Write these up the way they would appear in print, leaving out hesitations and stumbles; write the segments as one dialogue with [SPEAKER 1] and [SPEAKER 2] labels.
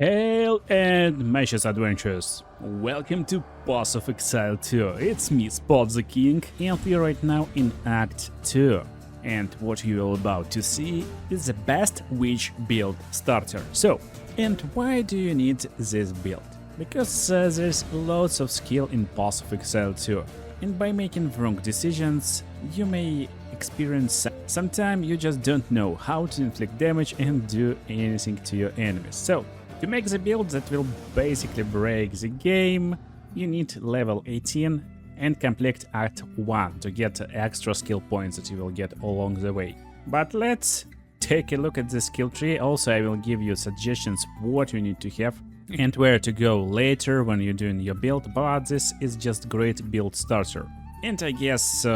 [SPEAKER 1] Hail and Meshes Adventures! Welcome to Boss of Exile 2. It's me, Spot the King, and we're right now in Act 2. And what you're about to see is the best witch build starter. So, and why do you need this build? Because there's lots of skill in Boss of Exile 2, and by making wrong decisions, you may experience sometimes you just don't know how to inflict damage and do anything to your enemies. So, to make the build that will basically break the game, you need level 18 and complete Act 1 to get extra skill points that you will get along the way. But let's take a look at the skill tree. Also, I will give you suggestions what you need to have and where to go later when you're doing your build, but this is just great build starter. And I guess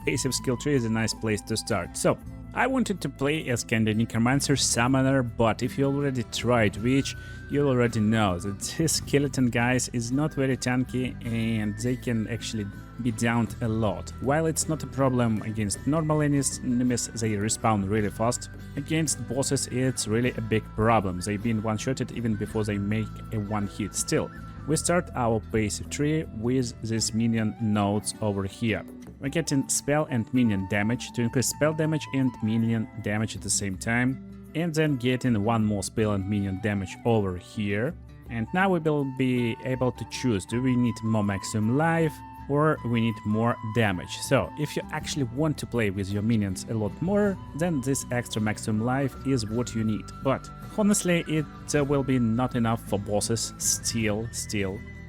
[SPEAKER 1] passive skill tree is a nice place to start. So, I wanted to play as kinda necromancer summoner, but if you already tried witch, you already know that this skeleton guys is not very tanky and they can actually be downed a lot. While it's not a problem against normal enemies, they respawn really fast. Against bosses it's really a big problem, they've been one-shotted even before they make a one hit. Still, we start our passive tree with these minion nodes over here. We're getting spell and minion damage to increase spell damage and minion damage at the same time, and then getting one more spell and minion damage over here. And now we will be able to choose, do we need more maximum life or we need more damage. So if you actually want to play with your minions a lot more, then this extra maximum life is what you need. But honestly, it will be not enough for bosses still.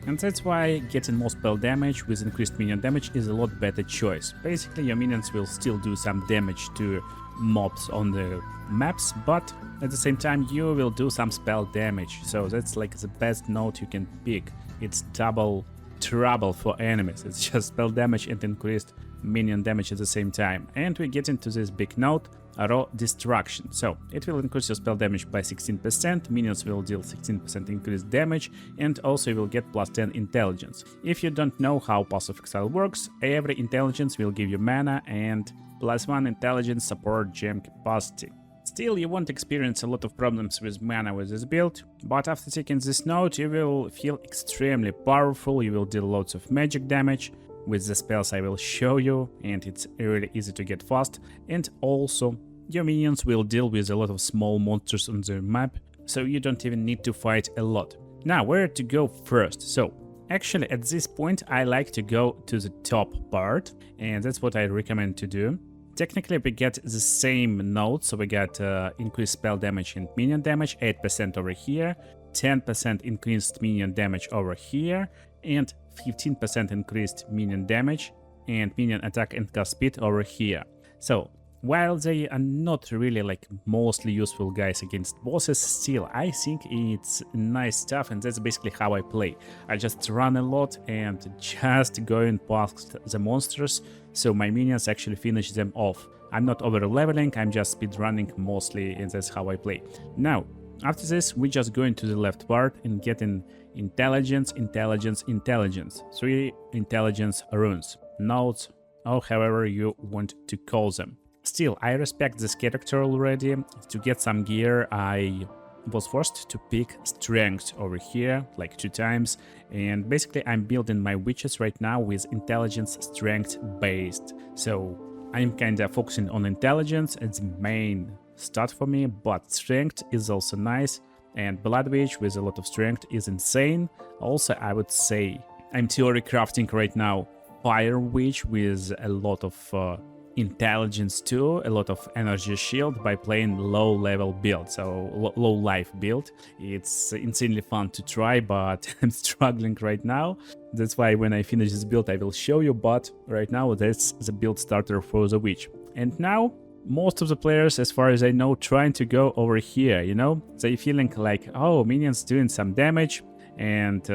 [SPEAKER 1] And that's why getting more spell damage with increased minion damage is a lot better choice. Basically, your minions will still do some damage to mobs on the maps, but at the same time you will do some spell damage. So that's like the best node you can pick. It's double trouble for enemies. It's just spell damage and increased minion damage at the same time. And we get into this big node, raw destruction. So it will increase your spell damage by 16%, minions will deal 16% increased damage, and also you will get plus 10 intelligence. If you don't know how Pass of Exile works, every intelligence will give you mana and plus 1 intelligence support gem capacity. Still, you won't experience a lot of problems with mana with this build, but after taking this node you will feel extremely powerful, you will deal lots of magic damage with the spells I will show you, and it's really easy to get fast, and also your minions will deal with a lot of small monsters on the map, so you don't even need to fight a lot. Now, where to go first? So, actually at this point I like to go to the top part, and that's what I recommend to do. Technically we get the same nodes, so we got increased spell damage and minion damage, 8% over here, 10% increased minion damage over here, and 15% increased minion damage and minion attack and cast speed over here. So, while they are not really like mostly useful guys against bosses, still I think it's nice stuff, and that's basically how I play. I just run a lot and just going past the monsters, so my minions actually finish them off. I'm not over leveling, I'm just speed running mostly, and that's how I play. Now, after this, we just go into the left part and get in intelligence, 3 intelligence runes, nodes, or however you want to call them. Still, I respect this character already. To get some gear, I was forced to pick strength over here, like 2 times, and basically I'm building my witches right now with intelligence strength based. So I'm kinda focusing on intelligence as the main stat for me, but strength is also nice, and blood witch with a lot of strength is insane. Also, I would say I'm theory crafting right now fire witch with a lot of intelligence too, a lot of energy shield by playing low level build, so low life build. It's insanely fun to try, but I'm struggling right now. That's why when I finish this build I will show you, but right now that's the build starter for the witch. And now most of the players, as far as I know, trying to go over here, you know? They feeling like, oh, minions doing some damage, and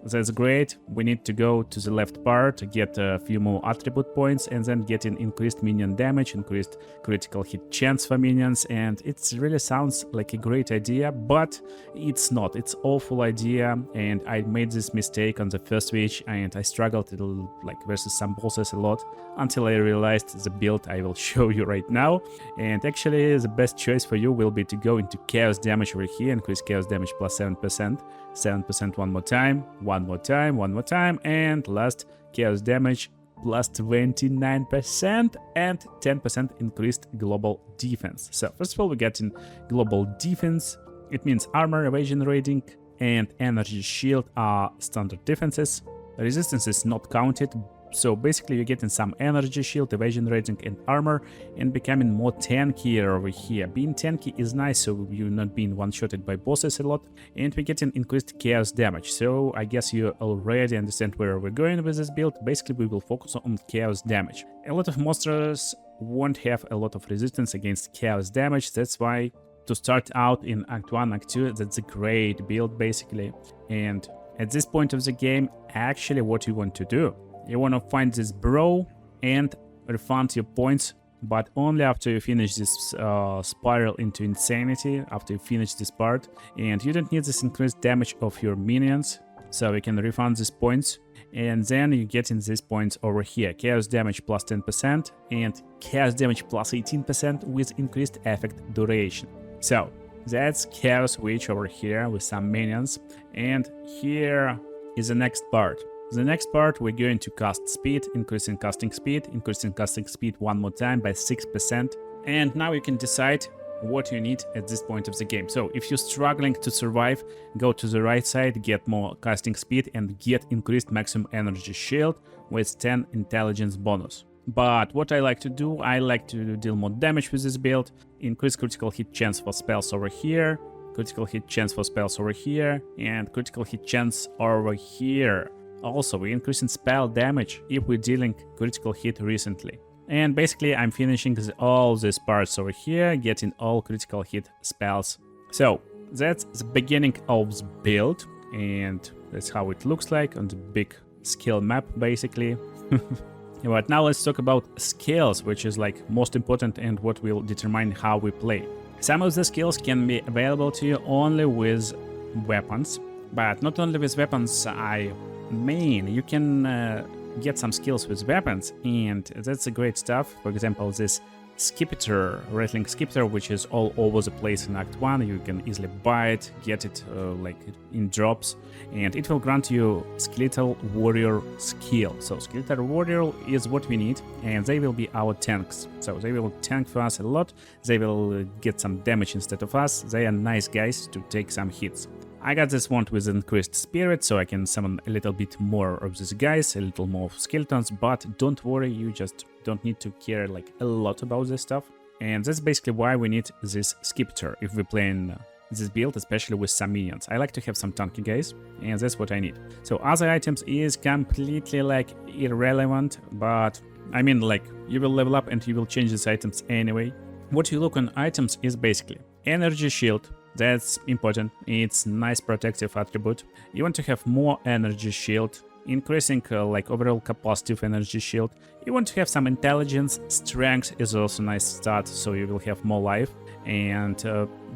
[SPEAKER 1] That's great. We need to go to the left part, get a few more attribute points, and then get in increased minion damage, increased critical hit chance for minions, and it really sounds like a great idea, but it's not. It's awful idea, and I made this mistake on the first Witch, and I struggled like versus some bosses a lot until I realized the build I will show you right now. And actually, the best choice for you will be to go into chaos damage over here, increase chaos damage plus 7%. 7% one more time, and last chaos damage plus 29% and 10% increased global defense. So first of all, we get in global defense. It means armor, evasion rating, and energy shield are standard defenses. Resistance is not counted. So basically you're getting some energy shield, evasion rating, and armor, and becoming more tankier over here. Being tanky is nice, so you're not being one-shotted by bosses a lot, and we're getting increased chaos damage. So I guess you already understand where we're going with this build. Basically we will focus on chaos damage. A lot of monsters won't have a lot of resistance against chaos damage. That's why to start out in Act 1, Act 2, that's a great build basically. And at this point of the game, actually what you want to do, you want to find this bro and refund your points, but only after you finish this spiral into insanity, after you finish this part. And you don't need this increased damage of your minions, so you can refund these points. And then you get in these points over here, chaos damage plus 10% and chaos damage plus 18% with increased effect duration. So that's Chaos Witch over here with some minions. And here is the next part. The next part, we're going to cast speed, increasing casting speed one more time by 6%. And now you can decide what you need at this point of the game. So if you're struggling to survive, go to the right side, get more casting speed, and get increased maximum energy shield with 10 intelligence bonus. But what I like to do, I like to deal more damage with this build, increase critical hit chance for spells over here, critical hit chance for spells over here, and critical hit chance over here. Also, we're increasing spell damage if we're dealing critical hit recently. And basically, I'm finishing all these parts over here, getting all critical hit spells. So, that's the beginning of the build, and that's how it looks like on the big skill map, basically. But now let's talk about skills, which is like most important and what will determine how we play. Some of the skills can be available to you only with weapons, but not only with weapons, you can get some skills with weapons, and that's a great stuff. For example, this Skipper, Rattling Skipper, which is all over the place in Act 1. You can easily buy it, get it like in drops, and it will grant you Skeletal Warrior skill. So Skeletal Warrior is what we need, and they will be our tanks. So they will tank for us a lot, they will get some damage instead of us, they are nice guys to take some hits. I got this wand with increased spirit, so I can summon a little bit more of these guys, a little more of skeletons, but don't worry, you just don't need to care like a lot about this stuff. And that's basically why we need this Skipper if we're playing this build, especially with some minions. I like to have some tanky guys, and that's what I need. So other items is completely like irrelevant, but I mean like you will level up and you will change these items anyway. What you look on items is basically energy shield. That's important, it's nice protective attribute. You want to have more energy shield, increasing like overall capacity of energy shield. You want to have some intelligence, strength is also a nice start, so you will have more life. And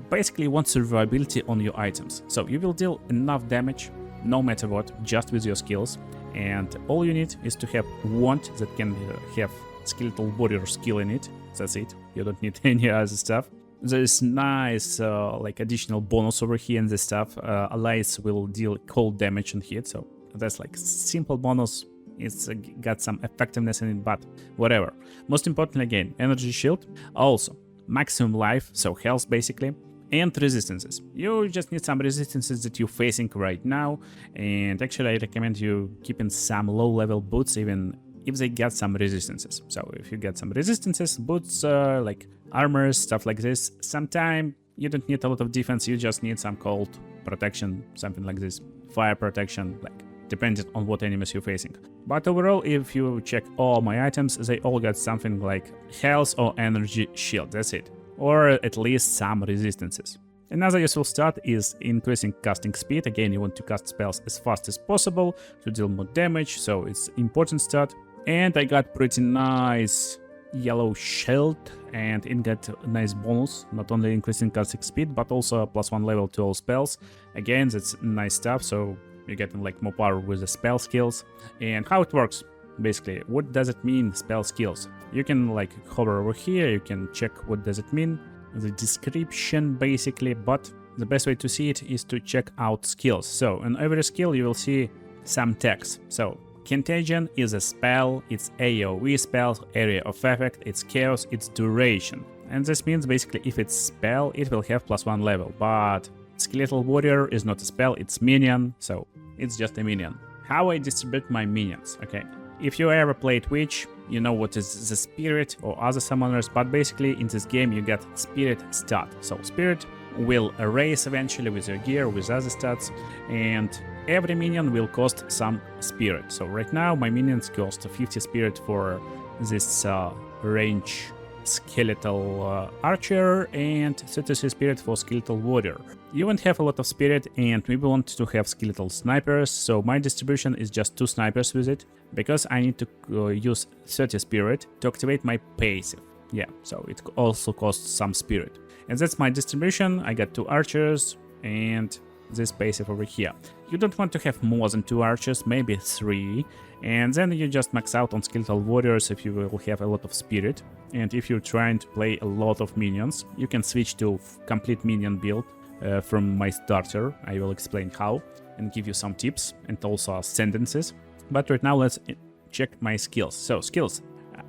[SPEAKER 1] basically you want survivability on your items. So you will deal enough damage, no matter what, just with your skills. And all you need is to have wand that can have Skeletal Warrior skill in it. That's it, you don't need any other stuff. There's nice like additional bonus over here and this stuff. Allies will deal cold damage on hit, so that's like simple bonus. It's got some effectiveness in it, but whatever. Most importantly, again, energy shield. Also, maximum life, so health basically, and resistances. You just need some resistances that you're facing right now, and actually I recommend you keeping some low-level boots even if they get some resistances. So if you get some resistances, boots, like armors, stuff like this, sometime you don't need a lot of defense, you just need some cold protection, something like this, fire protection, like depending on what enemies you're facing. But overall, if you check all my items, they all got something like health or energy shield, that's it. Or at least some resistances. Another useful stat is increasing casting speed. Again, you want to cast spells as fast as possible to deal more damage, so it's important stat. And I got pretty nice yellow shield, and it got a nice bonus, not only increasing casting speed, but also a +1 level to all spells. Again, that's nice stuff, so you're getting like more power with the spell skills. And how it works, basically, what does it mean, spell skills? You can like hover over here, you can check what does it mean, the description basically, but the best way to see it is to check out skills. So in every skill you will see some text. So Contagion is a spell, it's AoE spell, area of effect, it's chaos, it's duration. And this means basically if it's spell, it will have +1 level, but Skeletal Warrior is not a spell, it's minion, so it's just a minion. How I distribute my minions, okay. If you ever played Witch, you know what is the Spirit or other summoners, but basically in this game you get Spirit stat. So Spirit will raise eventually with your gear, with other stats, and every minion will cost some Spirit. So right now my minions cost 50 Spirit for this range skeletal archer and 33 Spirit for skeletal warrior. You won't have a lot of Spirit, and we want to have skeletal snipers, so my distribution is just 2 snipers with it, because I need to use 30 Spirit to activate my passive. Yeah, so it also costs some Spirit. And that's my distribution. I got 2 archers and this passive over here. You don't want to have more than 2 archers, maybe 3, and then you just max out on skeletal warriors if you will have a lot of Spirit. And if you're trying to play a lot of minions, you can switch to complete minion build from my starter. I will explain how and give you some tips and also sentences. But right now let's check my skills. So skills,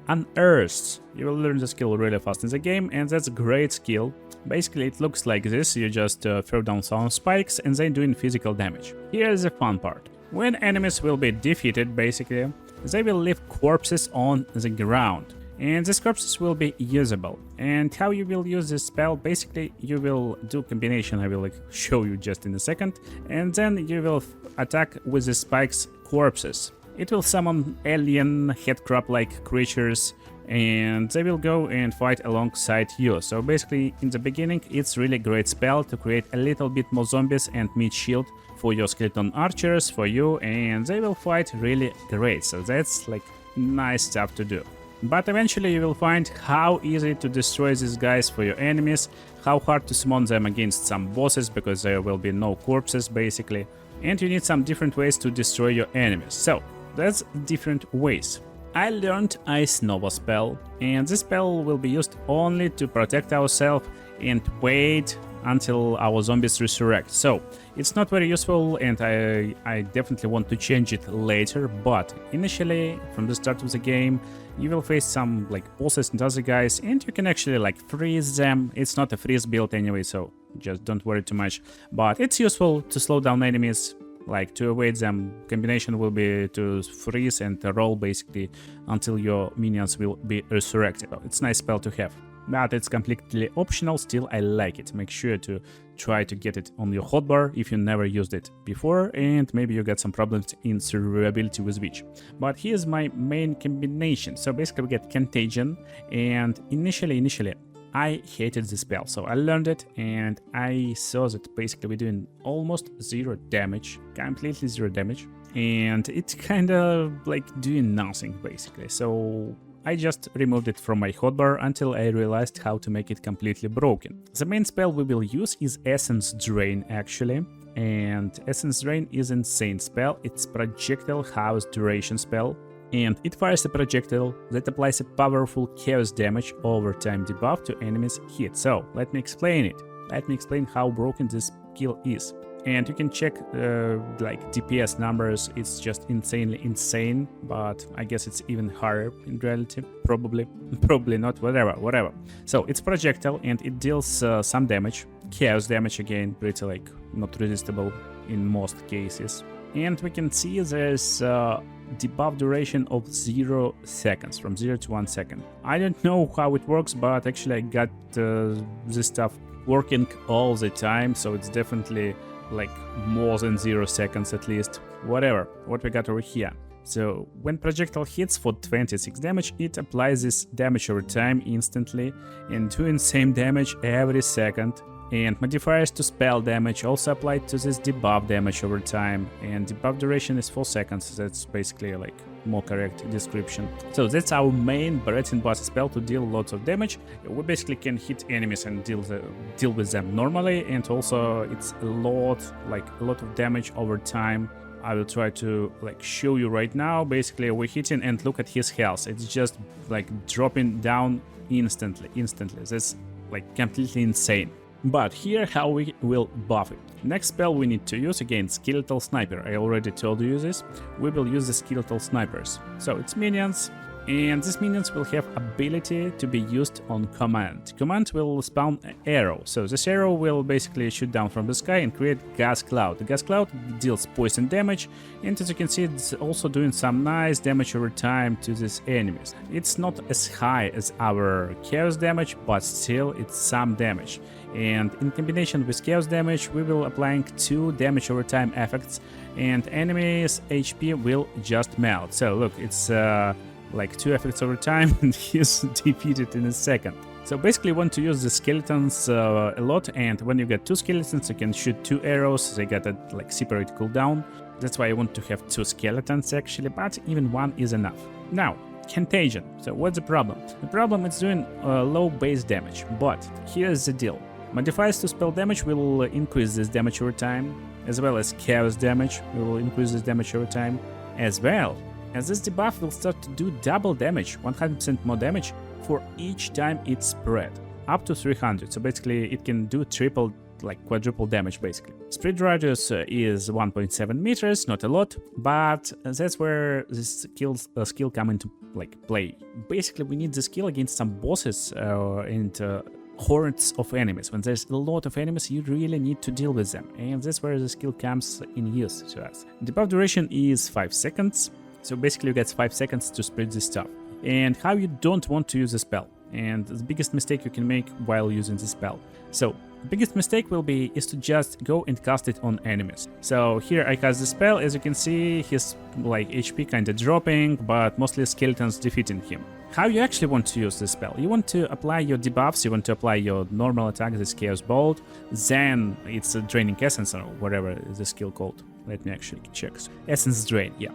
[SPEAKER 1] Unearthed. You will learn the skill really fast in the game, and that's a great skill. Basically it looks like this, you just throw down some spikes and then doing physical damage. Here's the fun part. When enemies will be defeated, basically, they will leave corpses on the ground. And these corpses will be usable. And how you will use this spell, basically you will do combination, I will show you just in a second, and then you will attack with the spikes corpses. It will summon alien headcrab-like creatures, and they will go and fight alongside you. So basically in the beginning it's really great spell to create a little bit more zombies and meat shield for your skeleton archers, for you, and they will fight really great. So that's like nice stuff to do. But eventually you will find how easy to destroy these guys for your enemies, how hard to summon them against some bosses because there will be no corpses basically, and you need some different ways to destroy your enemies. So that's different ways. I learned Ice Nova spell, and this spell will be used only to protect ourselves and wait until our zombies resurrect. So it's not very useful, and I definitely want to change it later, but initially from the start of the game you will face some like bosses and other guys, and you can actually like freeze them. It's not a freeze build anyway, so just don't worry too much, but it's useful to slow down enemies, like to avoid them. Combination will be to freeze and roll basically until your minions will be resurrected. It's a nice spell to have, but it's completely optional. Still, I like it. Make sure to try to get it on your hotbar if you never used it before, and maybe you got some problems in survivability with Witch. But here's my main combination. So basically we get Contagion, and initially I hated this spell, so I learned it and I saw that basically we're doing almost 0 damage, completely 0 damage, and it's kind of like doing nothing basically. So I just removed it from my hotbar until I realized how to make it completely broken. The main spell we will use is Essence Drain actually, and Essence Drain is an insane spell. It's projectile house duration spell, and it fires a projectile that applies a powerful chaos damage over time debuff to enemies hit. So let me explain it. Let me explain how broken this skill is. And you can check like DPS numbers, it's just insanely insane, but I guess it's even higher in reality, probably not, whatever. So it's projectile and it deals some damage, chaos damage again, pretty like not resistible in most cases. And we can see there's debuff duration of 0 seconds, from 0 to 1 second. I don't know how it works, but actually I got this stuff working all the time, so it's definitely like more than 0 seconds at least. Whatever, what we got over here. So when projectile hits for 26 damage, it applies this damage over time instantly and doing same damage every second And modifiers to spell damage also apply to this debuff damage over time, and debuff duration is 4 seconds. That's basically like more correct description. So that's our main bread and butter spell to deal lots of damage. We basically can hit enemies and deal with them normally, and also it's a lot of damage over time. I will try to like show you right now. Basically we're hitting, and look at his health. It's just like dropping down instantly. That's like completely insane. But here how we will buff it. Next spell we need to use, again, Skeletal Sniper. I already told you this. We will use the Skeletal Snipers. So it's minions, and these minions will have ability to be used on command. Command will spawn an arrow. So this arrow will basically shoot down from the sky and create gas cloud. The gas cloud deals poison damage, and as you can see, it's also doing some nice damage over time to these enemies. It's not as high as our chaos damage, but still it's some damage. And in combination with chaos damage, we will applying 2 damage over time effects, and enemies' HP will just melt. So look, it's like 2 effects over time, and he's defeated in a second. So basically you want to use the skeletons a lot, and when you get 2 skeletons you can shoot 2 arrows. They get a like separate cooldown. That's why I want to have 2 skeletons actually, but even 1 is enough. Now, Contagion. So what's the problem? The problem is doing low base damage, but here's the deal. Modifiers to spell damage will increase this damage over time, as well as chaos damage will increase this damage over time, as well as this debuff will start to do double damage, 100% more damage for each time it's spread, up to 300. So basically it can do triple, like quadruple damage basically. Spread radius is 1.7 meters, not a lot, but that's where this skill come into like play. Basically we need the skill against some bosses and hordes of enemies. When there's a lot of enemies, you really need to deal with them, and that's where the skill comes in use to us. The buff duration is 5 seconds, so basically you get 5 seconds to spread this stuff. And how you don't want to use the spell, and the biggest mistake you can make while using the spell. So the biggest mistake will be is to just go and cast it on enemies. So here I cast the spell, as you can see his like HP kinda dropping, but mostly skeletons defeating him. How you actually want to use this spell? You want to apply your debuffs, you want to apply your normal attack, this Chaos Bolt, then it's a Draining Essence or whatever is the skill called. Let me actually check. Essence Drain, yeah.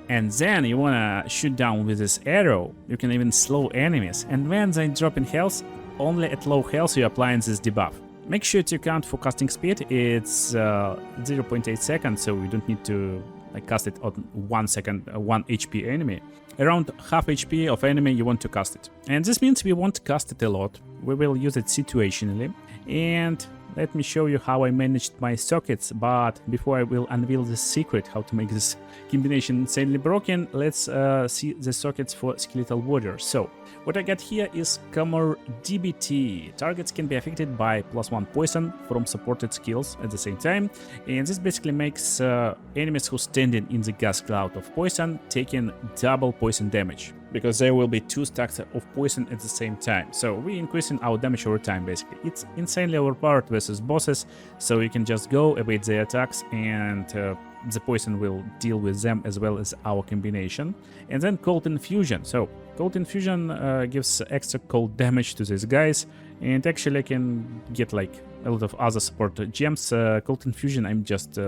[SPEAKER 1] And then you wanna shoot down with this arrow. You can even slow enemies, and when they drop in health, only at low health you're applying this debuff. Make sure to count for casting speed, it's 0.8 seconds, so you don't need to like cast it on 1 second, 1 HP enemy. Around half HP of enemy you want to cast it. And this means we won't cast it a lot, we will use it situationally. And let me show you how I managed my sockets, but before I will unveil the secret how to make this combination insanely broken, let's see the sockets for Skeletal Warrior. So, what I got here is Comorbidity. Targets can be affected by +1 poison from supported skills at the same time, and this basically makes enemies who standing in the gas cloud of poison taking double poison damage, because there will be 2 stacks of poison at the same time. So we're increasing our damage over time basically. It's insanely overpowered versus bosses, so you can just go evade their attacks, and the poison will deal with them as well as our combination. And then Cold Infusion. So Cold Infusion gives extra cold damage to these guys, and actually I can get like a lot of other support gems. Cold Infusion I'm just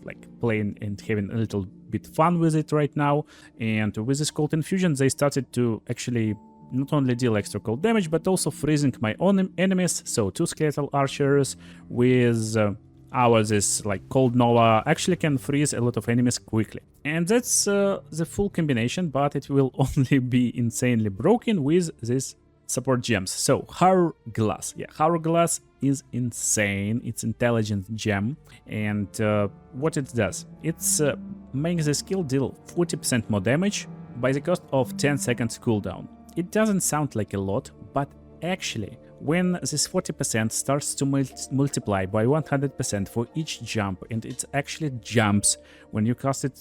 [SPEAKER 1] like playing and having a little bit fun with it right now, and with this Cold Infusion they started to actually not only deal extra cold damage but also freezing my own enemies. So 2 skeletal archers with this like Cold Nova actually can freeze a lot of enemies quickly. And that's the full combination, but it will only be insanely broken with this support gems. So Hourglass, yeah, Hourglass is insane. It's intelligent gem, and what it does, it's makes the skill deal 40% more damage by the cost of 10 seconds cooldown. It doesn't sound like a lot, but actually when this 40% starts to multiply by 100% for each jump, and it actually jumps when you cast it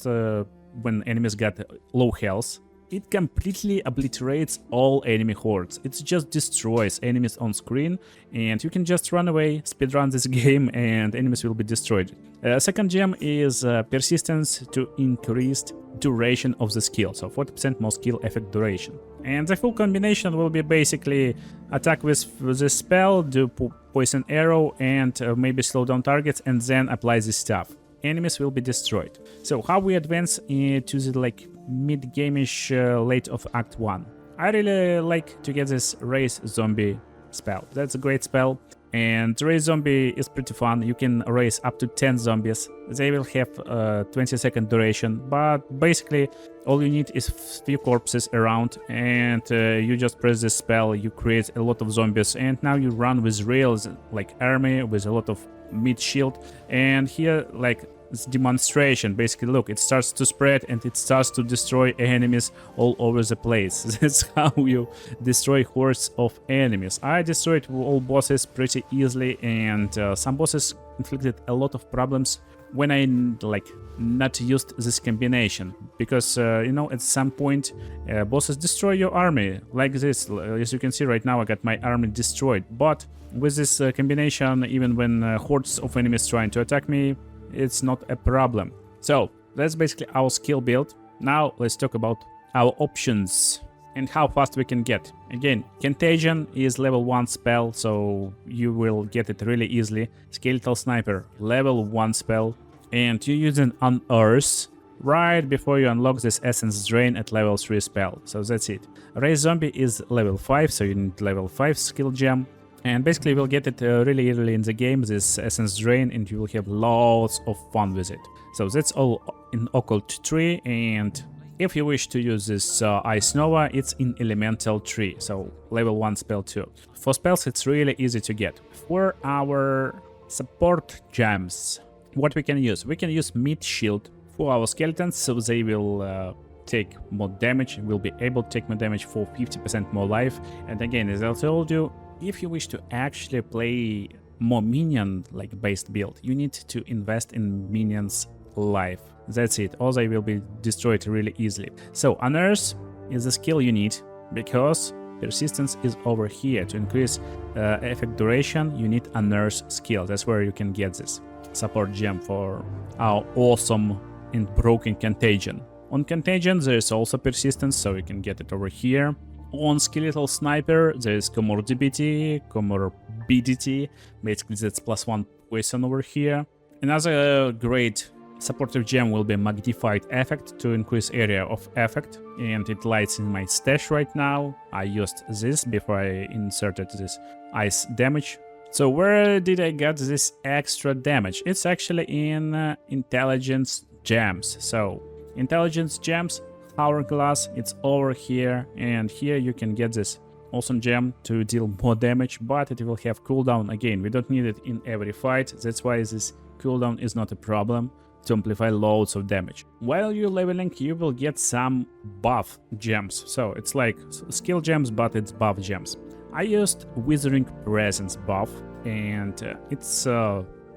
[SPEAKER 1] when enemies get low health, it completely obliterates all enemy hordes. It just destroys enemies on screen, and you can just run away, speedrun this game, and enemies will be destroyed. Second gem is persistence to increased duration of the skill, so 40% more skill effect duration. And the full combination will be basically attack with this spell, do poison arrow, and maybe slow down targets, and then apply this stuff. Enemies will be destroyed. So how we advance to the like mid-game-ish late of Act 1. I really like to get this raise zombie spell. That's a great spell. And raise zombie is pretty fun. You can raise up to 10 zombies. They will have 20-second duration, but basically all you need is few corpses around, and you just press this spell, you create a lot of zombies, and now you run with rails like army with a lot of mid shield. And here like this demonstration, basically look, it starts to spread and it starts to destroy enemies all over the place. That's how you destroy hordes of enemies. I destroyed all bosses pretty easily, and some bosses inflicted a lot of problems when I like not used this combination, because you know, at some point bosses destroy your army like this. As you can see right now, I got my army destroyed, but with this combination, even when hordes of enemies trying to attack me, it's not a problem. So that's basically our skill build. Now let's talk about our options and how fast we can get. Again, Contagion is level 1 spell, so you will get it really easily. Skeletal Sniper, level 1 spell, and you use an Unearth right before you unlock this Essence Drain at level 3 spell. So that's it. Raise Zombie is level 5, so you need level 5 skill gem. And basically we'll get it really early in the game, this Essence Drain, and you will have lots of fun with it. So that's all in Occult Tree, and if you wish to use this Ice Nova, it's in Elemental Tree, so level 1 spell too. For spells it's really easy to get. For our support gems, what we can use? We can use Mid Shield for our skeletons, so they will take more damage, will be able to take more damage for 50% more life. And again, as I told you, if you wish to actually play more minion like based build, you need to invest in minions life. That's it, or they will be destroyed really easily. So Unearth is the skill you need, because persistence is over here. To increase effect duration, you need Unearth skill. That's where you can get this support gem for our awesome and broken Contagion. On Contagion there is also persistence, so you can get it over here. On Skeletal Sniper there is comorbidity, basically that's +1 poison over here. Another great supportive gem will be Magnified Effect to increase area of effect, and it lies in my stash right now. I used this before I inserted this ice damage. So where did I get this extra damage? It's actually in Intelligence Gems. So Intelligence Gems, Hourglass, it's over here, and here you can get this awesome gem to deal more damage, but it will have cooldown. Again, we don't need it in every fight, that's why this cooldown is not a problem, to amplify loads of damage. While you're leveling, you will get some buff gems, so it's like skill gems, but it's buff gems. I used Withering Presence buff, and it's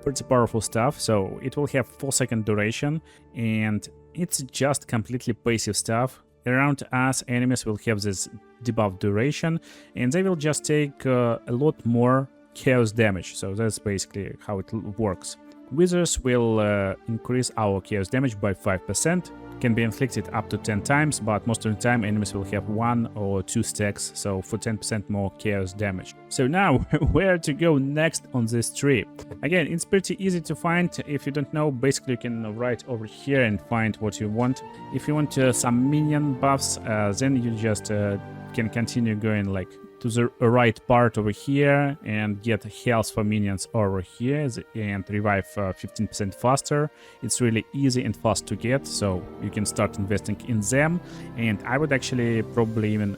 [SPEAKER 1] pretty powerful stuff, so it will have 4-second duration, and it's just completely passive stuff. Around us, enemies will have this debuff duration, and they will just take a lot more chaos damage. So that's basically how it works. Withers will increase our chaos damage by 5%. Can be inflicted up to 10 times, but most of the time enemies will have 1 or 2 stacks, so for 10% more chaos damage. So now, where to go next on this tree? Again, it's pretty easy to find. If you don't know, basically you can right over here and find what you want. If you want some minion buffs, then you just can continue going like to the right part over here and get health for minions over here and revive 15% faster. It's really easy and fast to get, so you can start investing in them. And I would actually probably even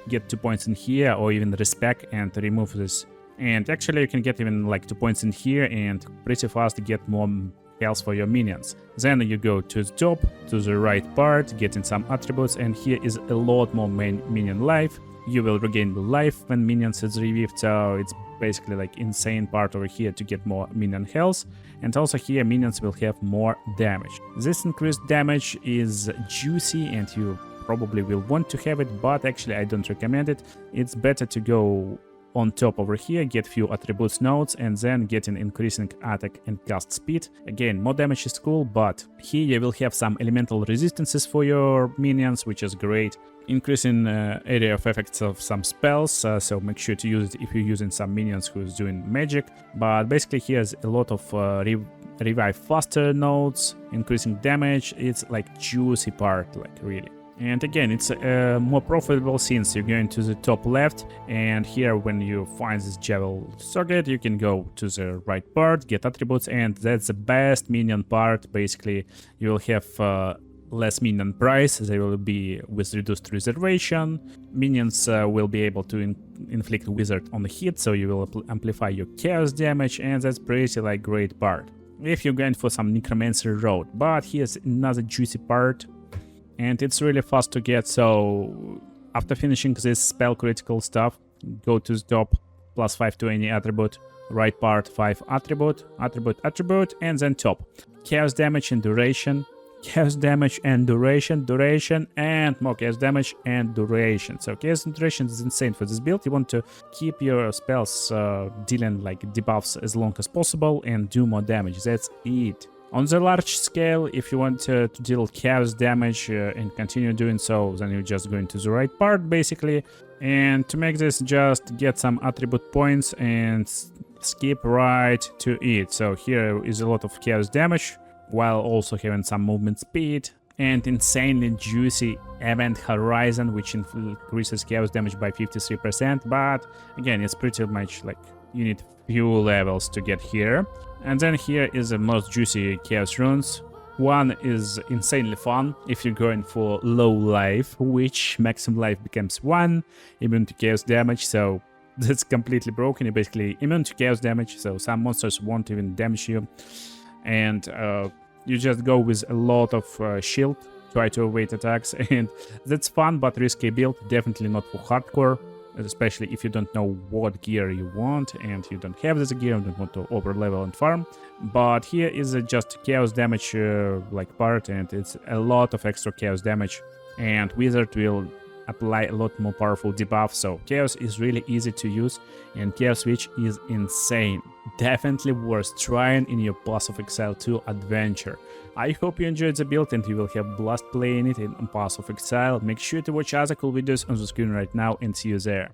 [SPEAKER 1] get 2 points in here, or even respec and remove this. And actually you can get even like 2 points in here and pretty fast get more health for your minions. Then you go to the top, to the right part, getting some attributes, and here is a lot more minion life. You will regain the life when minions is revived, so it's basically like insane part over here to get more minion health. And also here minions will have more damage. This increased damage is juicy and you probably will want to have it, but actually I don't recommend it. It's better to go on top over here, get few attributes nodes, and then get an increasing attack and cast speed. Again, more damage is cool, but here you will have some elemental resistances for your minions, which is great. Increasing area of effects of some spells, so make sure to use it if you're using some minions who's doing magic. But basically here's a lot of revive faster nodes, increasing damage. It's like juicy part, like really. And again, it's more profitable since you're going to the top left, and here when you find this Javel circuit, you can go to the right part, get attributes, and that's the best minion part. Basically, you will have less minion price, they will be with reduced reservation. Minions will be able to inflict wizard on the hit, so you will amplify your chaos damage, and that's pretty like great part if you're going for some necromancer road. But here's another juicy part, and it's really fast to get. So after finishing this spell critical stuff, go to the top, +5 to any attribute, right part 5 attribute, and then top. Chaos damage and duration, chaos damage and duration, and more chaos damage and duration. So chaos and duration is insane for this build. You want to keep your spells dealing like debuffs as long as possible and do more damage. That's it. On the large scale, if you want to deal chaos damage and continue doing so, then you're just going to the right part basically. And to make this, just get some attribute points and skip right to it. So here is a lot of chaos damage, while also having some movement speed and insanely juicy event horizon, which increases chaos damage by 53%. But again, it's pretty much like you need few levels to get here. And then here is the most juicy chaos runes. One is insanely fun if you're going for low life, which maximum life becomes 1, immune to chaos damage, so that's completely broken. You're basically immune to chaos damage, so some monsters won't even damage you. And you just go with a lot of shield, try to evade attacks, and that's fun but risky build, definitely not for hardcore, especially if you don't know what gear you want and you don't have this gear and don't want to over level and farm. But here is just chaos damage like part, and it's a lot of extra chaos damage, and wizard will apply a lot more powerful debuff, so chaos is really easy to use, and chaos switch is insane. Definitely worth trying in your Pass of Exile 2 adventure. I hope you enjoyed the build and you will have blast playing it in Pass of Exile. Make sure to watch other cool videos on the screen right now and see you there.